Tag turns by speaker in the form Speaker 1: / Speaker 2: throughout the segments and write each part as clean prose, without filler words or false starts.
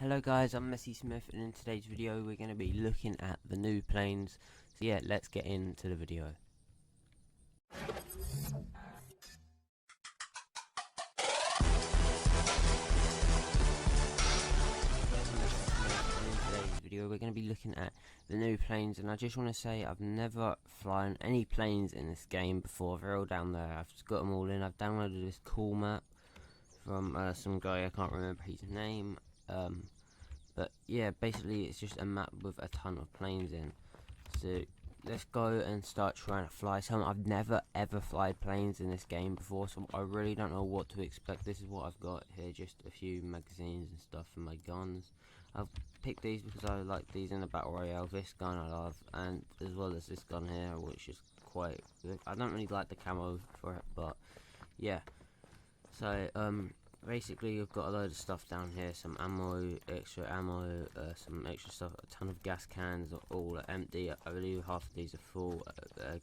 Speaker 1: Hello guys, I'm Messi Smith, and in today's video we're going to be looking at the new planes. So yeah, let's get into the video. We're going to be looking at the new planes, and I just want to say I've never flown any planes in this game before. They're all down there. I've just got them all in. I've downloaded this cool map from some guy, I can't remember his name, but yeah, basically it's just a map with a ton of planes in. So let's go and start trying to fly some. I've never ever flied planes in this game before, so I really don't know what to expect. This is what I've got here, just a few magazines and stuff for my guns. I've picked these because I like these in the battle royale. This gun I love, and as well as this gun here, which is quite good. I don't really like the camo for it, but yeah. So basically you've got a load of stuff down here, some extra ammo, some extra stuff, a ton of gas cans, all empty. I believe half of these are full. A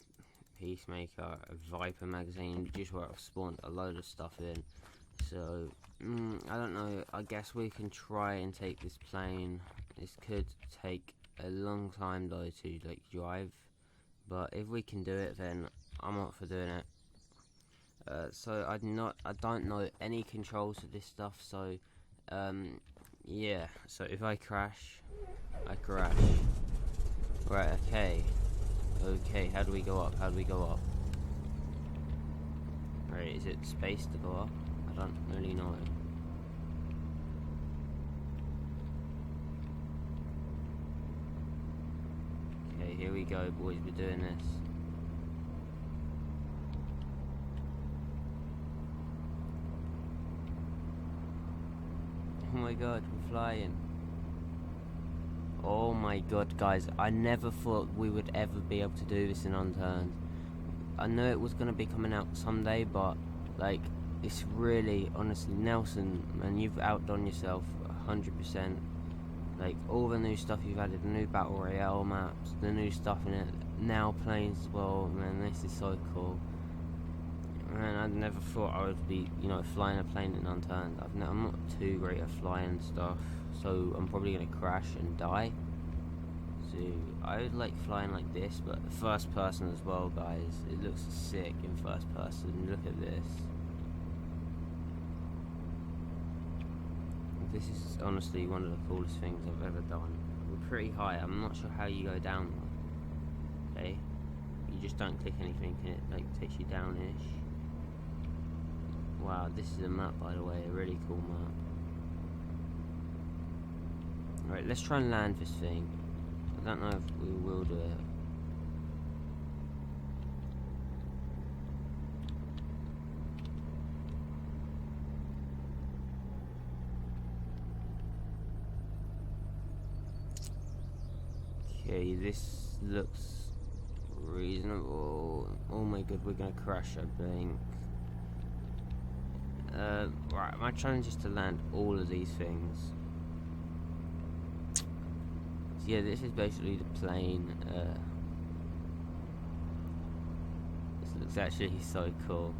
Speaker 1: peacemaker, a Viper magazine, just where I've spawned a load of stuff in. So I don't know, I guess we can try and take this plane. This could take a long time though to like drive, but if we can do it, then I'm up for doing it. So I don't know any controls for this stuff, so yeah, so if I crash, I crash. Right, okay, how do we go up, Right, is it space to go up? I don't really know. Okay, here we go boys, we're doing this. Oh my god, we're flying. Oh my god, guys, I never thought we would ever be able to do this in Unturned. I know it was going to be coming out someday, but like, it's really, honestly, Nelson, man, you've outdone yourself 100%. Like, all the new stuff you've added, the new battle royale maps, the new stuff in it, now planes as well, man, this is so cool. Man, I never thought I would be, flying a plane in Unturned. I'm not too great at flying stuff, so I'm probably going to crash and die. So, I would like flying like this, but first person as well, guys. It looks sick in first person. Look at this. This is honestly one of the coolest things I've ever done. We're pretty high. I'm not sure how you go down though. Okay? You just don't click anything and it like takes you down-ish. Wow, this is a map, by the way, a really cool map. Alright, let's try and land this thing. I don't know if we will do it. Okay, this looks reasonable. Oh my god, we're gonna crash, I think. Right, my challenge is to land all of these things. So yeah, this is basically the plane. This looks actually so cool.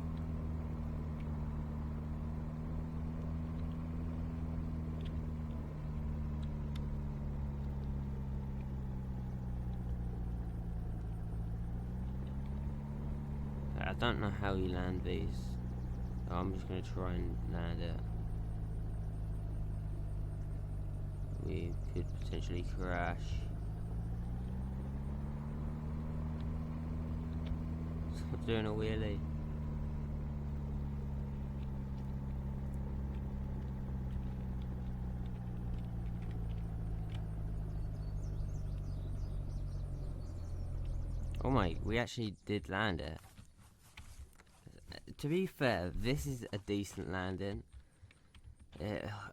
Speaker 1: I don't know how you land these. I'm just going to try and land it. We could potentially crash. Stop doing a wheelie. Oh my, we actually did land it. To be fair, this is a decent landing.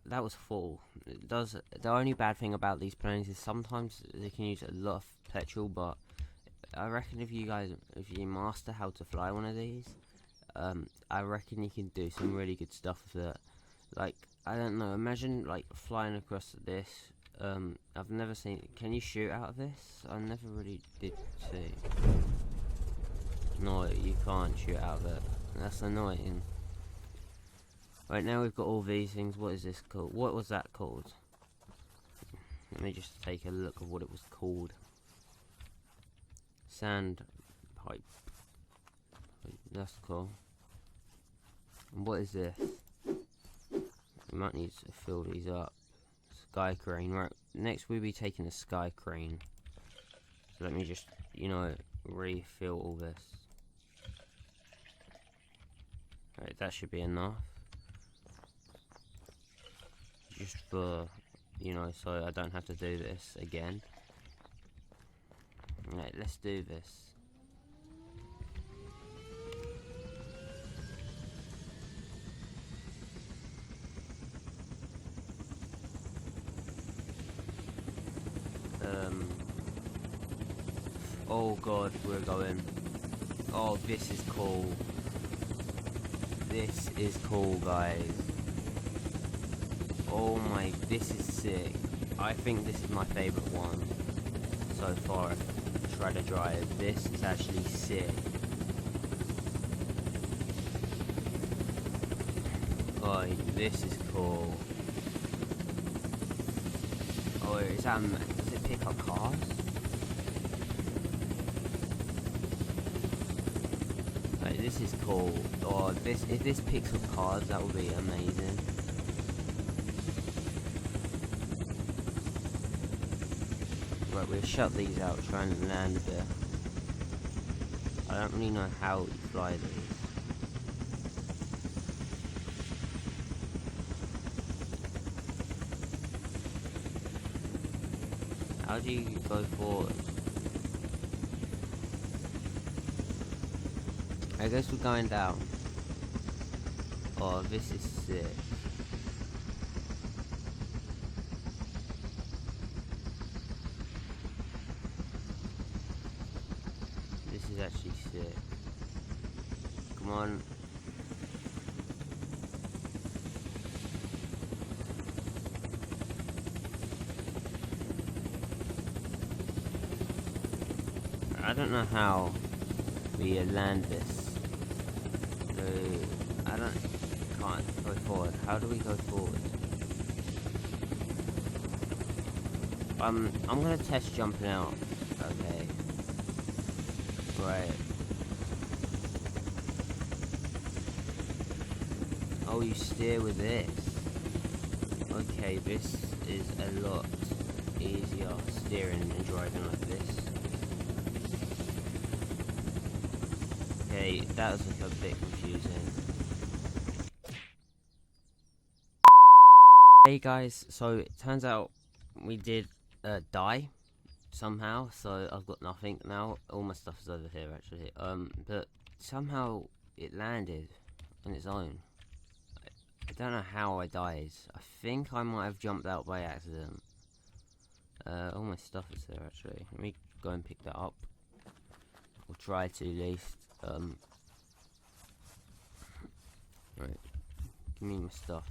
Speaker 1: That was full. The only bad thing about these planes is sometimes they can use a lot of petrol, but I reckon if you master how to fly one of these, I reckon you can do some really good stuff with it. Like, I don't know, imagine like flying across this. I've never seen, can you shoot out of this? I never really did see. No, you can't shoot out of it. That's annoying. Right, now we've got all these things. What is this called? What was that called? Let me just take a look of what it was called. Sandpiper. That's cool. And what is this? We might need to fill these up. Skycrane. Right, next we'll be taking the Skycrane. So let me just, you know, refill all this. Right, that should be enough. Just for, you know, so I don't have to do this again. Right, let's do this. Oh god, we're going. Oh, this is cool. This is cool, guys. Oh my, this is sick. I think this is my favourite one so far. Try to drive. This is actually sick. Oh, this is cool. Oh, does it pick up cars? Like, this is cool. Oh, if this picks up cars, that would be amazing. Right, we'll shut these out, try and land a bit. I don't really know how to fly these. How do you go forward? I guess we're going down. Oh, this is sick. This is actually sick. Come on. I don't know how we land this. So can't go forward. How do we go forward? I'm gonna test jumping out. Okay. Right. Oh, you steer with this. Okay, this is a lot easier steering and driving like this. Okay, that was like a bit confusing. Hey guys, so it turns out we did die somehow, so I've got nothing now. All my stuff is over here actually. But somehow it landed on its own. I don't know how I died. I think I might have jumped out by accident. All my stuff is there actually. Let me go and pick that up. Or try to at least. Right. Give me my stuff.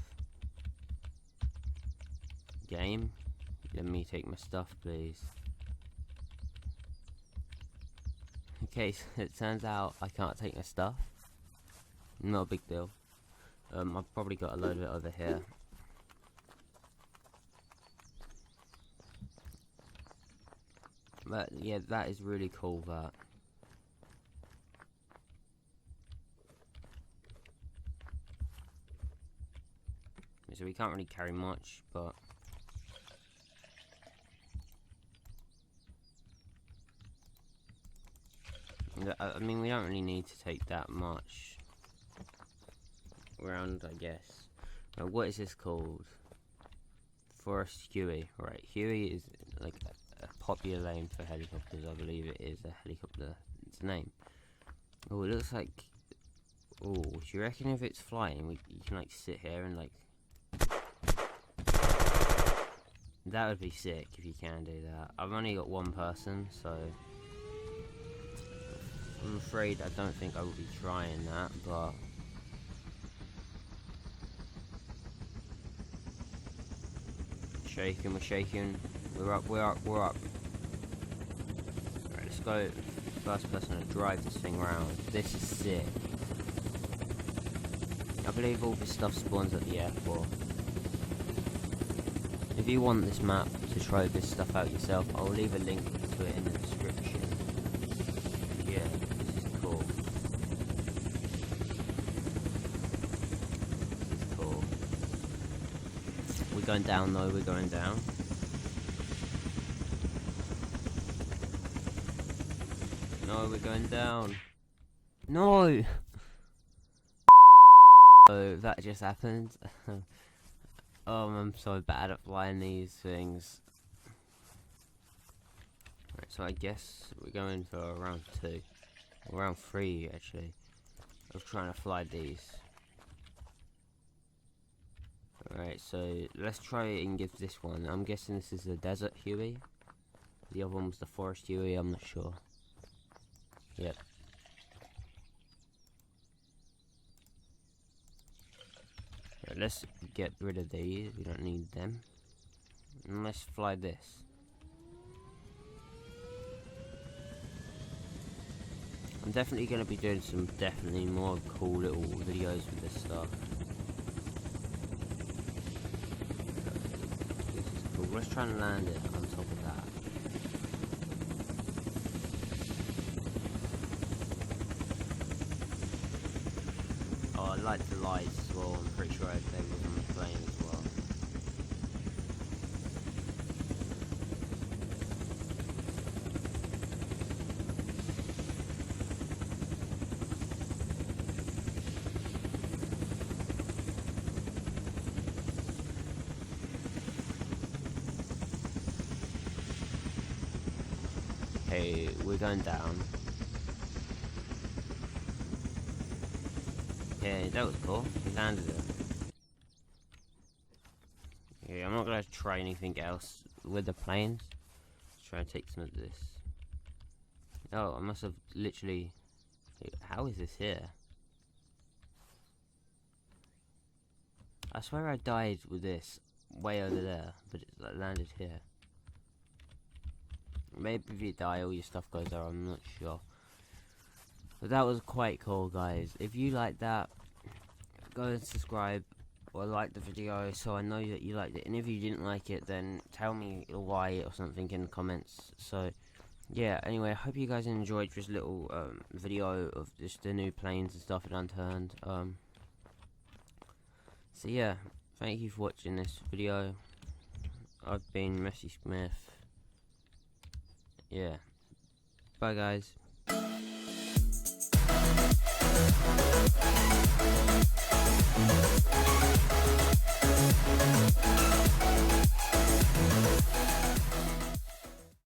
Speaker 1: Game. Let me take my stuff, please. Okay, so it turns out I can't take my stuff. Not a big deal. I've probably got a load of it over here. But yeah, that is really cool, that. So we can't really carry much, but I mean, we don't really need to take that much around, I guess. Now, what is this called? Forest Huey. Right, Huey is like a popular name for helicopters. I believe it is a helicopter. It's a name. Oh, it looks like. Oh, do you reckon if it's flying, you can like sit here and like. That would be sick if you can do that. I've only got one person, so I'm afraid I don't think I will be trying that, but shaking, we're shaking. We're up. Right, let's go. First person to drive this thing around. This is sick. I believe all this stuff spawns at the airport. If you want this map to try this stuff out yourself, I'll leave a link to it in the description. Yeah, this is cool. This is cool. We're going down though, we're going down. No, we're going down. No! So that just happened. I'm so bad at flying these things. Right, so I guess we're going for round 2. Or round 3 actually. Of trying to fly these. Alright, so let's try and give this one. I'm guessing this is the desert Huey. The other one was the forest Huey, I'm not sure. Yep. Right, let's get rid of these, we don't need them. And let's fly this. I'm definitely going to be doing some more cool little videos with this stuff. This is cool. Let's try and land it on top of that. Oh, I like the lights as well. I'm pretty sure they were on the plane as well. Okay, we're going down. Yeah, that was cool. He landed it. Yeah, I'm not gonna try anything else with the planes. Let's try and take some of this. Oh, I must have literally... How is this here? I swear I died with this way over there, but it landed here. Maybe if you die, all your stuff goes there, I'm not sure. But that was quite cool, guys. If you like that, go and subscribe or like the video so I know that you liked it. And if you didn't like it, then tell me why or something in the comments. So, yeah, anyway, I hope you guys enjoyed this little video of just the new planes and stuff in Unturned. So, yeah, thank you for watching this video. I've been Messi Smith. Yeah. Bye, guys.